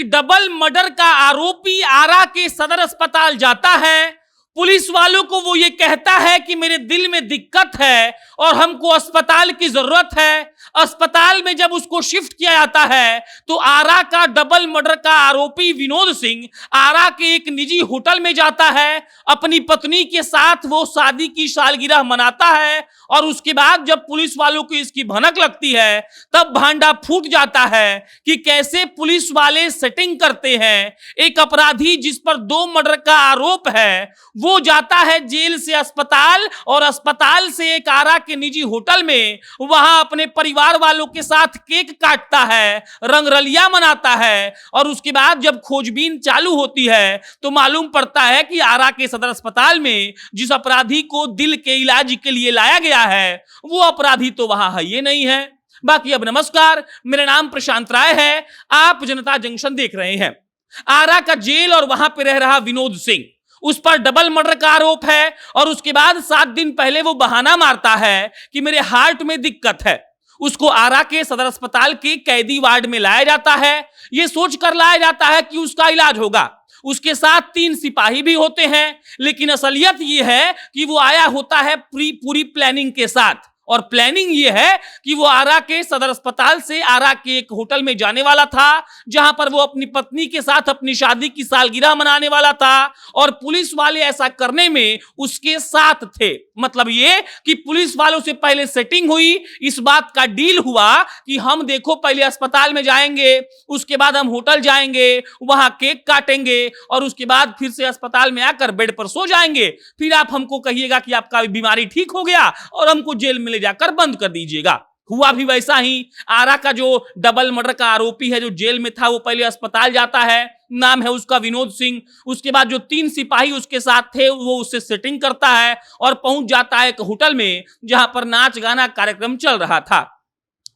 एक double murder का आरोपी आरा के सदर अस्पताल जाता है। पुलिस वालों को वो ये कहता है कि मेरे दिल में दिक्कत है और हमको अस्पताल की जरूरत है। अस्पताल में जब उसको शिफ्ट किया जाता है तो आरा का डबल मर्डर का आरोपी विनोद सिंह आरा के एक निजी होटल में जाता है। अपनी पत्नी के साथ वो शादी की सालगिरह मनाता है और उसके बाद जब पुलिस वालों को इसकी भनक लगती है तब भांडा फूट जाता है कि कैसे पुलिस वाले सेटिंग करते हैं। एक अपराधी जिस पर 2 मर्डर का आरोप है वो जाता है जेल से अस्पताल और अस्पताल से एक आरा के निजी होटल में, वहां अपने परिवार वालों के साथ केक काटता है, रंगरलिया मनाता है और उसके बाद जब खोजबीन चालू होती है तो मालूम पड़ता है कि आरा के सदर अस्पताल में जिस अपराधी को दिल के इलाज के लिए लाया गया है वो अपराधी तो वहां है ये नहीं है। बाकी अब नमस्कार, मेरा नाम प्रशांत राय है, आप जनता जंक्शन देख रहे हैं। आरा का जेल और वहां पे रह रहा विनोद सिंह, उस पर डबल मर्डर का आरोप है और उसके बाद 7 दिन पहले वो बहाना मारता है कि मेरे हार्ट में दिक्कत है। उसको आरा के सदर अस्पताल के कैदी वार्ड में लाया जाता है। यह सोचकर लाया जाता है कि उसका इलाज होगा। उसके साथ 3 सिपाही भी होते हैं, लेकिन असलियत यह है कि वो आया होता है पूरी प्लानिंग के साथ। और प्लानिंग यह है कि वो आरा के सदर अस्पताल से आरा के एक होटल में जाने वाला था जहां पर वो अपनी पत्नी के साथ अपनी शादी की सालगिरह मनाने वाला था और पुलिस वाले ऐसा करने में उसके साथ थे। मतलब ये कि पुलिस वालों से पहले सेटिंग हुई, इस बात का डील हुआ कि हम देखो पहले अस्पताल में जाएंगे, उसके बाद हम होटल जाएंगे, वहां केक काटेंगे और उसके बाद फिर से अस्पताल में आकर बेड पर सो जाएंगे। फिर आप हमको कहिएगा कि आपका बीमारी ठीक हो गया और हमको जेल में ले जाकर बंद कर दीजिएगा। हुआ भी वैसा ही। आरा का जो डबल मर्डर का आरोपी है जो जेल में था वो पहले अस्पताल जाता है, नाम है उसका विनोद सिंह। उसके बाद जो 3 सिपाही उसके साथ थे वो उससे सेटिंग करता है और पहुंच जाता है एक होटल में जहां पर नाच गाना कार्यक्रम चल रहा था।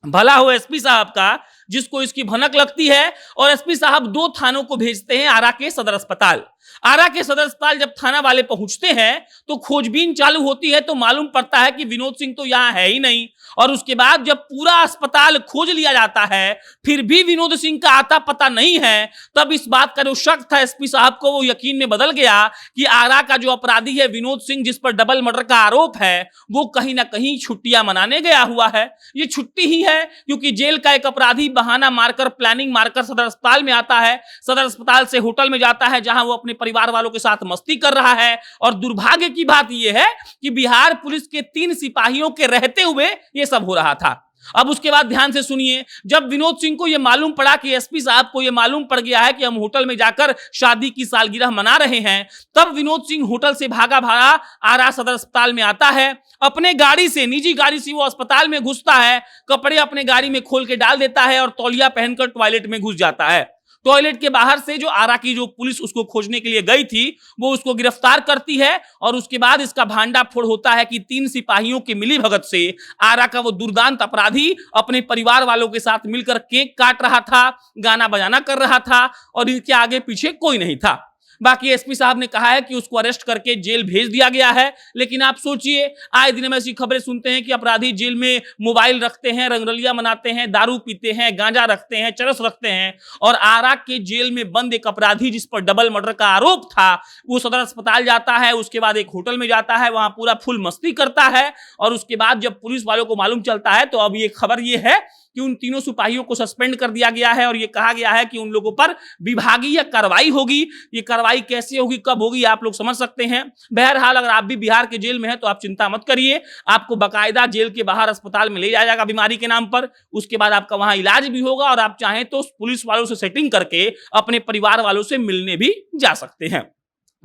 भला हो एसपी साहब का जिसको इसकी भनक लगती है और एसपी साहब 2 थानों को भेजते हैं आरा के सदर अस्पताल। आरा के सदर अस्पताल जब थाना वाले पहुंचते हैं तो खोजबीन चालू होती है तो मालूम पड़ता है कि विनोद सिंह तो यहां है ही नहीं। और उसके बाद जब पूरा अस्पताल खोज लिया जाता है फिर भी विनोद सिंह का आता पता नहीं है, तब इस बात का जो शक था एसपी साहब को वो यकीन में बदल गया कि आरा का जो अपराधी है विनोद सिंह जिस पर डबल मर्डर का आरोप है वो कहीं ना कहीं छुट्टियां मनाने गया हुआ है। ये छुट्टी ही है क्योंकि जेल का एक अपराधी बहाना मारकर प्लानिंग मारकर सदर अस्पताल में आता है, सदर अस्पताल से होटल में जाता है जहां वो अपने परिवार वालों के साथ मस्ती कर रहा है। और दुर्भाग्य की बात यह है कि बिहार पुलिस के 3 सिपाहियों के रहते हुए यह सब हो रहा था। अब उसके बाद ध्यान से सुनिए, जब विनोद सिंह को यह मालूम पड़ा कि एसपी साहब को यह मालूम पड़ गया है कि हम होटल में जाकर शादी की सालगिरह मना रहे हैं, तब विनोद सिंह होटल से भागा भागा आरा सदर अस्पताल में आता है। अपने गाड़ी से, निजी गाड़ी से वो अस्पताल में घुसता है, कपड़े अपने गाड़ी में खोल के डाल देता है और तौलिया पहनकर टॉयलेट में घुस जाता है। टॉयलेट के बाहर से जो आरा की जो पुलिस उसको खोजने के लिए गई थी वो उसको गिरफ्तार करती है और उसके बाद इसका भांडाफोड़ होता है कि 3 सिपाहियों की मिलीभगत से आरा का वो दुर्दांत अपराधी अपने परिवार वालों के साथ मिलकर केक काट रहा था, गाना बजाना कर रहा था और इनके आगे पीछे कोई नहीं था। बाकी एसपी साहब ने कहा है कि उसको अरेस्ट करके जेल भेज दिया गया है। लेकिन आप सोचिए, आए दिन हम ऐसी खबरें सुनते हैं कि अपराधी जेल में मोबाइल रखते हैं, रंगरलिया मनाते हैं, दारू पीते हैं, गांजा रखते हैं, चरस रखते हैं। और आरा के जेल में बंद एक अपराधी जिस पर डबल मर्डर का आरोप था वो सदर अस्पताल जाता है, उसके बाद एक होटल में जाता है, वहां पूरा फुल मस्ती करता है। और उसके बाद जब पुलिस वालों को मालूम चलता है तो अब ये खबर ये है कि उन 3 सिपाहियों को सस्पेंड कर दिया गया है और यह कहा गया है कि उन लोगों पर विभागीय कार्रवाई होगी। ये कार्रवाई कैसे होगी, कब होगी, आप लोग समझ सकते हैं। बहरहाल अगर आप भी बिहार के जेल में हैं तो आप चिंता मत करिए, आपको बाकायदा जेल के बाहर अस्पताल में ले जाया जाएगा बीमारी के नाम पर। उसके बाद आपका वहां इलाज भी होगा और आप चाहें तो पुलिस वालों से सेटिंग करके अपने परिवार वालों से मिलने भी जा सकते हैं।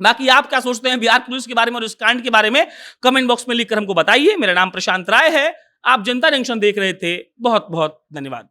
बाकी आप क्या सोचते हैं बिहार पुलिस के बारे में और इस कांड के बारे में, कमेंट बॉक्स में लिखकर हमको बताइए। मेरा नाम प्रशांत राय है, आप जनता जंक्शन देख रहे थे। बहुत बहुत धन्यवाद।